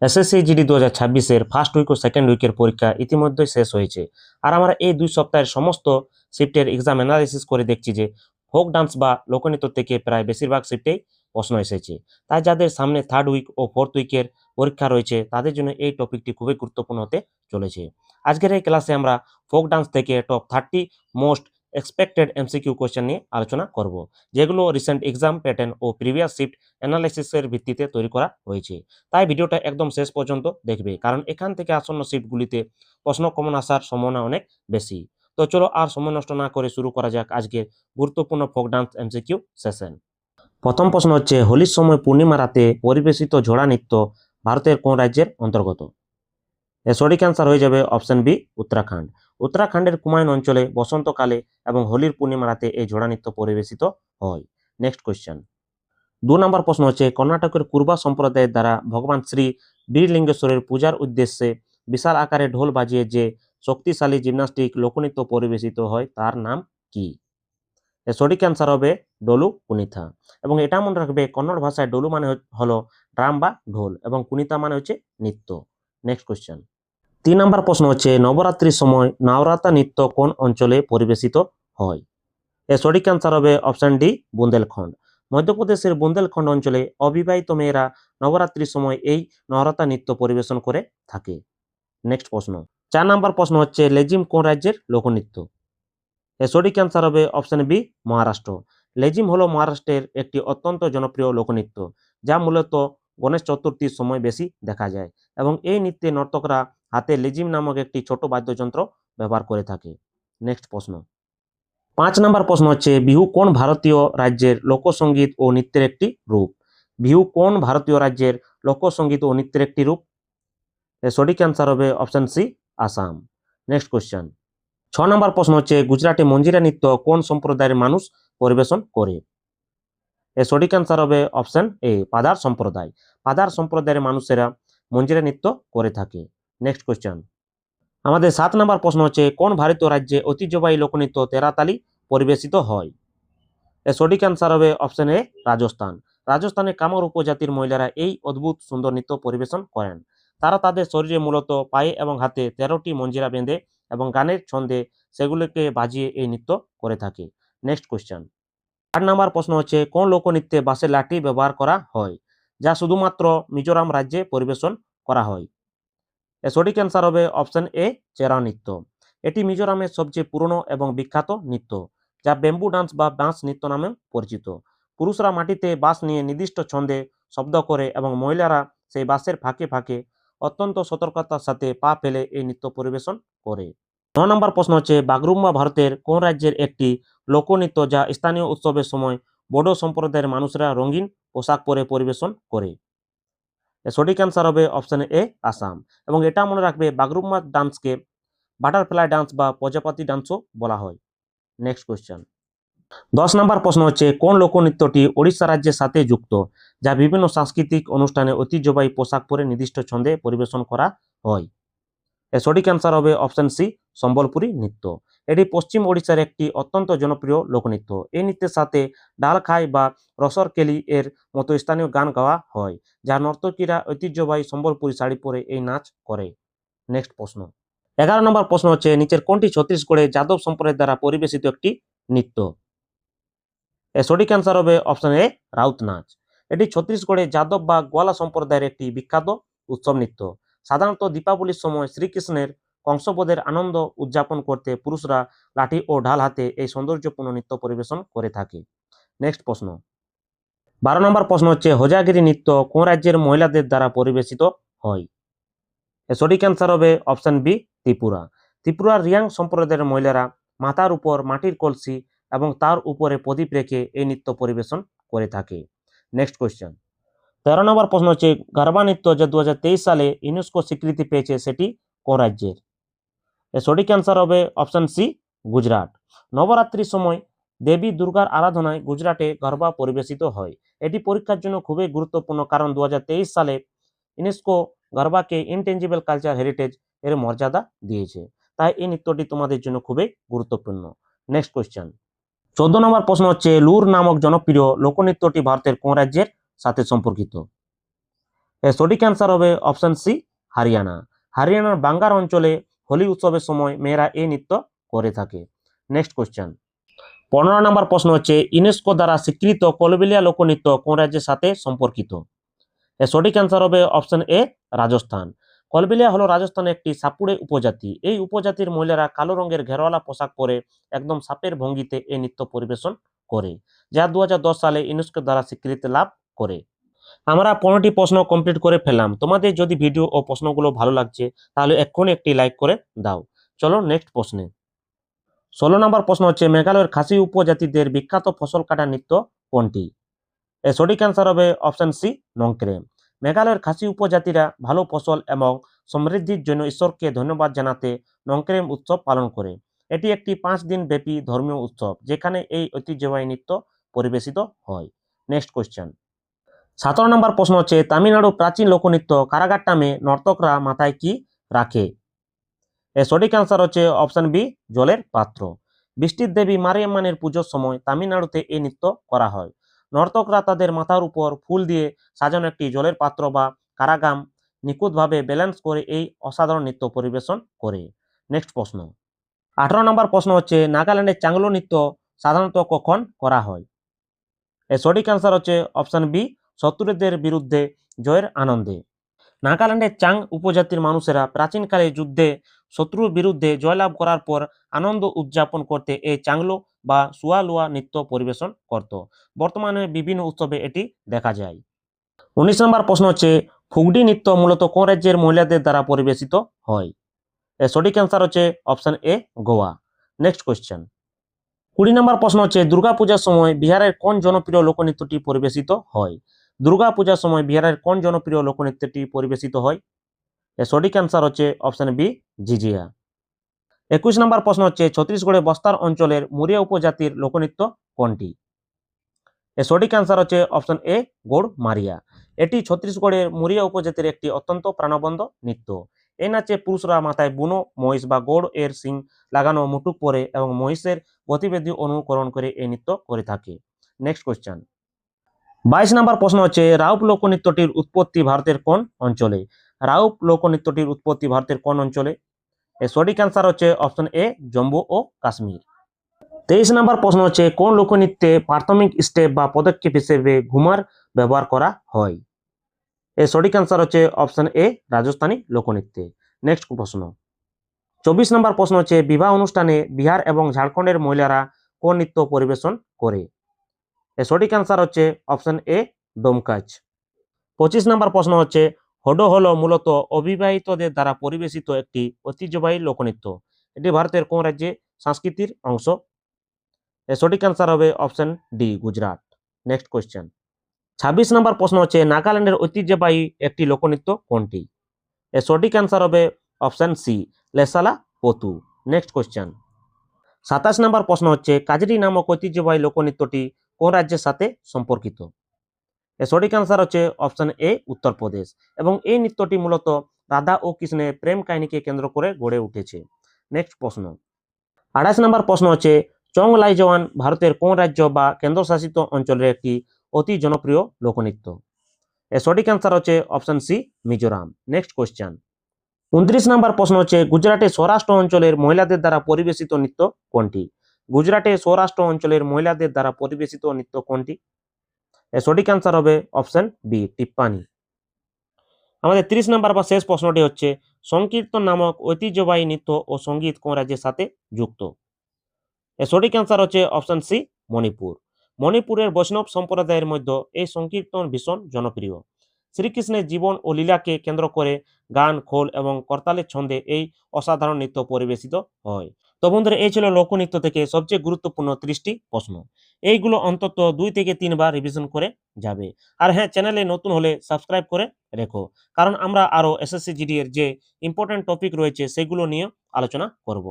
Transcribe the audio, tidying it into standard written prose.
SSC GD 2026-এর first week ও second উইকের পরীক্ষা ইতিমধ্যেই শেষ হয়েছে। আর আমরা এই 2 সপ্তাহের সমস্ত শিফটের এক্সাম অ্যানালাইসিস করে দেখছি যে ফোক ডান্স বা লোকনৃত্য থেকে প্রায় বেশিরভাগ শিফটেই প্রশ্ন এসেছে। তাই যাদের সামনে থার্ড উইক ও ফোর্থ উইকের পরীক্ষা রয়েছে তাদের জন্য এই টপিকটি খুবই গুরুত্বপূর্ণ হতে চলেছে। আজকের এই ক্লাসে আমরা ফোক ডান্স থেকে top 30 most expected MCQ question নিয়ে আলোচনা করব, যেগুলো রিসেন্ট এক্সাম প্যাটার্ন ও প্রিভিয়াস শিফট অ্যানালাইসিসের ভিত্তিতে তৈরি করা হয়েছে। তাই ভিডিওটা একদম শেষ পর্যন্ত দেখবে, কারণ এখান থেকে আসন্ন শিফটগুলিতে প্রশ্ন কমন আসার সম্ভাবনা অনেক বেশি। তো চলো আর সময় নষ্ট না করে শুরু করা যাক আজকের গুরুত্বপূর্ণ ফোক ডান্স এমসিকিউ সেশন। প্রথম প্রশ্ন হচ্ছে, হোলির সময় পূর্ণিমা রাতে পরিবেশিত ঝোড়া নৃত্য ভারতের কোন রাজ্যের অন্তর্গত? এর সঠিক অ্যান্সার হয়ে যাবে অপশন বি, উত্তরাখণ্ড। উত্তরাখণ্ডের কুমায়ুন অঞ্চলে বসন্তকালে এবং হোলির পূর্ণিমা রাতে এই ঝোড়া নৃত্য পরিবেশিত হয়। Next question. 2 নম্বর প্রশ্ন হচ্ছে, কর্ণাটকের কুর্বা সম্প্রদায়ের দ্বারা ভগবান শ্রী বীরলিঙ্গেশ্বরের পূজার উদ্দেশ্যে বিশাল আকারে ঢোল বাজিয়ে যে শক্তিশালী জিমন্যাস্টিক লোকনৃত্য পরিবেশিত হয় তার নাম কি? এর সঠিক অ্যান্সার হবে ডোলু কুনিথা। এবং এটা মনে রাখবে, কন্নড় ভাষায় ডোলু মানে হলো ড্রাম বা ঢোল এবং কুনিতা মানে হচ্ছে নৃত্য। Next question. 3 নম্বর প্রশ্ন হচ্ছে, নবরাত্রির সময় নাওরাতা নৃত্য কোন অঞ্চলে পরিবেশিত হয়? এর সঠিক অ্যান্সার হবে অপশন ডি, বুন্দেলখণ্ড। মধ্যপ্রদেশের বুন্দেলখণ্ড অঞ্চলে অবিবাহিত মেয়েরা নবরাত্রির সময় এই নওরাতা নৃত্য পরিবেশন করে থাকে। নেক্সট প্রশ্ন। 4 নম্বর প্রশ্ন হচ্ছে, লেজিম কোন রাজ্যের লোকনৃত্য? এর সঠিক অ্যান্সার হবে অপশন বি, মহারাষ্ট্র। লেজিম হলো মহারাষ্ট্রের একটি অত্যন্ত জনপ্রিয় লোকনৃত্য, যা মূলত গণেশ চতুর্থীর সময় বেশি দেখা যায় এবং এই নৃত্যে নর্তকরা হাতে লেজিম নামক একটি ছোট বাদ্যযন্ত্র ব্যবহার করে থাকে। নেক্সট প্রশ্ন। 5 নম্বর প্রশ্ন হচ্ছে, বিহু কোন ভারতীয় রাজ্যের লোকসঙ্গীত ও নৃত্যের একটি রূপ? বিহু কোন ভারতীয় রাজ্যের লোকসঙ্গীত ও নৃত্যের একটি রূপ? এর সঠিক অ্যান্সার হবে option C, Assam. Next question. 6 নম্বর প্রশ্ন হচ্ছে, গুজরাটে মঞ্জিরা নৃত্য কোন সম্প্রদায়ের মানুষ পরিবেশন করে? এর সঠিক অ্যান্সার হবে অপশন এ, পাদার সম্প্রদায়। পাদার সম্প্রদায়ের মানুষেরা মঞ্জিরা নৃত্য করে থাকে। Next question. আমাদের 7 নম্বর প্রশ্ন হচ্ছে, কোন ভারতীয় রাজ্যে ঐতিহ্যবাহী লোকনৃত্য তেরাতালি পরিবেশিত হয়? এর সঠিক অ্যান্সার হবে অপশন এ, রাজস্থান। রাজস্থানে কামর উপজাতির মহিলারা এই অদ্ভুত সুন্দর নৃত্য পরিবেশন করেন। তারা তাদের শরীরে মূলত পায়ে এবং হাতে 13টি মঞ্জিরা বেঁধে এবং গানের ছন্দে সেগুলিকে বাজিয়ে এই নৃত্য করে থাকে। Next question. 8 নম্বর প্রশ্ন হচ্ছে, কোন লোকনৃত্যে বাঁশের লাঠি ব্যবহার করা হয়, যা শুধুমাত্র মিজোরাম রাজ্যে পরিবেশন করা হয়? এর সঠিক অ্যান্সার হবে অপশন এ, চেরা নৃত্য। এটি মিজোরামের সবচেয়ে পুরনো এবং বিখ্যাত নৃত্য, যা বেম্বু ডান্স বা বাঁশ নৃত্য নামে পরিচিত। পুরুষরা মাটিতে বাঁশ নিয়ে নির্দিষ্ট ছন্দে শব্দ করে এবং মহিলারা সেই বাঁশের ফাঁকে ফাঁকে অত্যন্ত সতর্কতার সাথে পা ফেলে এই নৃত্য পরিবেশন করে। 9 নম্বর প্রশ্ন হচ্ছে, বাগরুম্বা ভারতের কোন রাজ্যের একটি লোকনৃত্য যা স্থানীয় উৎসবের সময় বড়ো সম্প্রদায়ের মানুষরা রঙিন পোশাক পরে পরিবেশন করে? এর সঠিক অ্যান্সার হবে অপশন এ, আসাম। এবং এটা মনে রাখবে, বাগরুম্বা ডান্সকে বাটারফ্লাই ডান্স বা প্রজাপতি ডান্সও বলা হয়। Next question. 10 নম্বর প্রশ্ন হচ্ছে, কোন লোকনৃত্যটি ওড়িশা রাজ্যের সাথে যুক্ত, যা বিভিন্ন সাংস্কৃতিক অনুষ্ঠানে ঐতিহ্যবাহী পোশাক পরে নির্দিষ্ট ছন্দে পরিবেশন করা হয়? এর সঠিক অ্যান্সার হবে অপশন সি, সম্বলপুরী নৃত্য। এটি পশ্চিম ওড়িশার একটি অত্যন্ত জনপ্রিয় লোকনৃত্য। এই নৃত্যের সাথে ডালখাই বা রসরকেলি এর মতো স্থানীয় গান গাওয়া হয়, যা নর্তকীরা ঐতিহ্যবাহী সম্বলপুরী শাড়ি পরে এই নাচ করে। নেক্সট প্রশ্ন। 11 নম্বর প্রশ্ন হচ্ছে, নিচের কোনটি ছত্তিশগড়ে যাদব সম্প্রদায়ের দ্বারা পরিবেশিত একটি নৃত্য? এর সঠিক অ্যান্সার হবে অপশন এ, রাউত নাচ। এটি ছত্তিশগড়ে যাদব বা গোয়ালা সম্প্রদায়ের একটি বিখ্যাত উৎসব নৃত্য। সাধারণত দীপাবলির সময় শ্রীকৃষ্ণের কংসবধের আনন্দ উদযাপন করতে পুরুষরা লাঠি ও ঢাল হাতে এই সৌন্দর্যপূর্ণ নৃত্য পরিবেশন করে থাকে। নেক্সট প্রশ্ন। 12 নম্বর প্রশ্ন হচ্ছে, হোজাগিরি নৃত্য কোন রাজ্যের মহিলাদের দ্বারা পরিবেশিত হয়? এর সঠিক অ্যান্সার হবে অপশন বি, ত্রিপুরা। ত্রিপুরার রিয়াং সম্প্রদায়ের মহিলারা মাথার উপর মাটির কলসি এবং তার উপরে প্রদীপ রেখে এই নৃত্য পরিবেশন করে থাকে। Next question. 13 নম্বর প্রশ্ন হচ্ছে, গারবা নৃত্য যা 2023 সালে ইউনেস্কো স্বীকৃতি পেয়েছে সেটি কোন রাজ্যের? এর সঠিক অ্যান্সার হবে অপশন সি, গুজরাট। নবরাত্রির সময় দেবী দুর্গার আরাধনায় গুজরাটে গরবা পরিবেশিত হয়। এটি পরীক্ষার জন্য খুবই গুরুত্বপূর্ণ, কারণ 2023 সালে ইউনেস্কো গরবাকে ইনটেঞ্জিবল কালচার হেরিটেজ এর মর্যাদা দিয়েছে। তাই এই নৃত্যটি তোমাদের জন্য খুবই গুরুত্বপূর্ণ। Next question. 14 নম্বর প্রশ্ন হচ্ছে, লুর নামক জনপ্রিয় লোকনৃত্যটি ভারতের কোন রাজ্যের সাথে সম্পর্কিত? এর সঠিক অ্যান্সার হবে অপশন সি হরিয়ানা। হরিয়ানার বাঙ্গার অঞ্চলে হোলি উৎসবের সময় মেয়েরা এই নৃত্য করে থাকে। নেক্সট কোশ্চেন, 15 নম্বর প্রশ্ন হচ্ছে ইউনেস্কো দ্বারা স্বীকৃত কলবেলিয়া লোকনৃত্য কোন রাজ্যের সাথে সম্পর্কিত? এর সঠিক অ্যান্সার হবে অপশন এ রাজস্থান। কলবেলিয়া হলো রাজস্থানের একটি সাপুড়ে উপজাতি। এই উপজাতির মহিলারা কালো রঙের ঘেরওয়ালা পোশাক পরে একদম সাপের ভঙ্গিতে এই নৃত্য পরিবেশন করে, যা 2010 সালে ইউনেস্কো দ্বারা স্বীকৃতি লাভ করে। আমরা 15টি প্রশ্ন কমপ্লিট করে ফেললাম। তোমাদের যদি ভিডিও ও প্রশ্নগুলো ভালো লাগছে তাহলে এক্ষুনি একটি লাইক করে দাও। চলো নেক্সট প্রশ্নে। 16 নম্বর প্রশ্ন হচ্ছে মেঘালয়ের খাসি উপজাতিদের বিখ্যাত ফসল কাটা নৃত্য কোনটি? এর সঠিক অ্যান্সার হবে অপশন সি নংক্রেম। মেঘালয়ের খাসি উপজাতিরা ভালো ফসল এবং সমৃদ্ধির জন্য ঈশ্বরকে ধন্যবাদ জানাতে নংক্রেম উৎসব পালন করে। এটি একটি 5 দিন ব্যাপী ধর্মীয় উৎসব যেখানে এই ঐতিহ্যবাহী নৃত্য পরিবেশিত হয়। নেক্সট কোশ্চেন, 17 নম্বর প্রশ্ন হচ্ছে তামিলনাড়ু প্রাচীন লোকনৃত্য কারাগাট্টামে নর্তকরা মাথায় কি রাখে? এর সঠিক অ্যান্সার হচ্ছে অপশন বি জলের পাত্র। বৃষ্টির দেবী মারিয়াম্মানের পুজোর সময় তামিলনাড়ুতে এই নৃত্য করা হয়। নর্তকরা তাদের মাথার উপর ফুল দিয়ে সাজানো একটি জলের পাত্র বা কারাগাম নিখুঁতভাবে ব্যালেন্স করে এই অসাধারণ নৃত্য পরিবেশন করে। নেক্সট প্রশ্ন, 18 নম্বর প্রশ্ন হচ্ছে নাগাল্যান্ডের চাংলো নৃত্য সাধারণত কখন করা হয়? এর সঠিক অ্যান্সার হচ্ছে অপশন বি শত্রুদের বিরুদ্ধে জয়ের আনন্দে। নাগাল্যান্ডের চাং উপজাতির মানুষেরা প্রাচীনকালে যুদ্ধে শত্রুর বিরুদ্ধে জয়লাভ করার পর আনন্দ উদযাপন করতে এই চাংলো বা সুয়ালুয়া নৃত্য পরিবেশন করত। বর্তমানে বিভিন্ন উৎসবে এটি দেখা যায়। 19 নম্বর প্রশ্ন হচ্ছে ফুগডি নৃত্য মূলত কোন রাজ্যের মহিলাদের দ্বারা পরিবেশিত হয়? এর সঠিক অ্যান্সার হচ্ছে option A Goa. Next question, 20 নম্বর প্রশ্ন হচ্ছে দুর্গাপূজার সময় বিহারের কোন জনপ্রিয় লোকনৃত্যটি পরিবেশিত হয়? দুর্গাপূজার সময় বিহারের কোন জনপ্রিয় লোকনৃত্যটি পরিবেশিত হয়? এর সঠিক অ্যান্সার হচ্ছে অপশন বি জিজিয়া। 21 নম্বর প্রশ্ন হচ্ছে ছত্তিশগড়ের বস্তার অঞ্চলের মুরিয়া উপজাতির লোকনৃত্য কোনটি? এর সঠিক অ্যান্সার হচ্ছে অপশন এ গৌড় মারিয়া। এটি ছত্তিশগড়ের মুরিয়া উপজাতির একটি অত্যন্ত প্রাণবন্ত নৃত্য। এই নাচে পুরুষরা মাথায় বুনো মহিষ বা গৌড় এর শিং লাগানো মুটুক পরে এবং মহিষের গতিবিধি অনুকরণ করে এই নৃত্য করে থাকে। নেক্সট কোয়েশ্চেন, 22 নম্বর প্রশ্ন হচ্ছে রাউপ লোকনৃত্যটির উৎপত্তি ভারতের কোন অঞ্চলে? রাউপ লোকনৃত্যটির উৎপত্তি ভারতের কোন অঞ্চলে? এর সঠিক অ্যান্সার হচ্ছে অপশন এ জম্মু ও কাশ্মীর। 23 নম্বর প্রশ্ন হচ্ছে কোন লোকনৃত্যে প্রাথমিক স্টেপ বা পদক্ষেপ হিসেবে ঘুমার ব্যবহার করা হয়? এর সঠিক অ্যান্সার হচ্ছে অপশন এ রাজস্থানী লোকনৃত্যে। নেক্সট প্রশ্ন, 24 নম্বর প্রশ্ন হচ্ছে বিবাহ অনুষ্ঠানে বিহার এবং ঝাড়খণ্ডের মহিলারা কোন নৃত্য পরিবেশন করে? এর সঠিক অ্যান্সার হচ্ছে অপশন এ ডোমকাচ। 25 নম্বর প্রশ্ন হচ্ছে হোডো হলো মূলত অবিবাহিতদের দ্বারা পরিবেশিত একটি ঐতিহ্যবাহী লোকনৃত্য। এটি ভারতের কোন রাজ্যে সংস্কৃতির অংশ? এর সঠিক অ্যান্সার হবে option D Gujarat. Next question, 26 নম্বর প্রশ্ন হচ্ছে নাগাল্যান্ডের ঐতিহ্যবাহী একটি লোকনৃত্য কোনটি? এর সঠিক অ্যান্সার হবে অপশন সি লেসালা পতু। নেক্সট কোয়েশ্চেন, 27 নম্বর প্রশ্ন হচ্ছে কাজরি নামক ঐতিহ্যবাহী লোকনৃত্যটি কোন রাজ্যের সাথে সম্পর্কিত? এর সঠিক অ্যান্সার হচ্ছে অপশন এ উত্তরপ্রদেশ এবং এই নৃত্যটি মূলত রাধা ও কৃষ্ণের প্রেম কাহিনীকে কেন্দ্র করে গড়ে উঠেছে। নেক্সট প্রশ্ন, 28 নম্বর প্রশ্ন হচ্ছে চং লাইজওয়ান ভারতের কোন রাজ্য বা কেন্দ্রশাসিত অঞ্চলের একটি অতি জনপ্রিয় লোকনৃত্য? এর সঠিক অ্যান্সার হচ্ছে option C Mizoram. Next question, 29 নম্বর প্রশ্ন হচ্ছে গুজরাটের সৌরাষ্ট্র অঞ্চলের মহিলাদের দ্বারা পরিবেশিত নৃত্য কোনটি? গুজরাটের সৌরাষ্ট্র অঞ্চলের মহিলাদের দ্বারা পরিবেশিত নৃত্য কোনটি? এর সঠিক অ্যান্সার হবে অপশন বি টিপ্পানি। আমাদের 30 নম্বর বা শেষ প্রশ্নটি হচ্ছে সংকীর্তন নামক ঐতিহ্যবাহী নৃত্য ও সঙ্গীত কোন রাজ্যের সাথে যুক্ত? এর সঠিক অ্যান্সার হচ্ছে অপশন সি মণিপুর। মণিপুরের বৈষ্ণব সম্প্রদায়ের মধ্যে এই সংকীর্তন ভীষণ জনপ্রিয়। শ্রীকৃষ্ণের জীবন ও লীলাকে কেন্দ্র করে গান খোল এবং করতালের ছন্দে এই অসাধারণ নৃত্য পরিবেশিত হয়। তো বন্ধুরা এই ছিল লোকনৃত্য থেকে সবচেয়ে গুরুত্বপূর্ণ 30টি প্রশ্ন। এইগুলো অন্তত 2 থেকে 3 বার রিভিশন করে যাবে। আর হ্যাঁ, চ্যানেলে নতুন হলে সাবস্ক্রাইব করে রেখো, কারণ আমরা আরও এসএসসি জিডি এর যে ইম্পর্টেন্ট টপিক রয়েছে সেগুলো নিয়ে আলোচনা করব।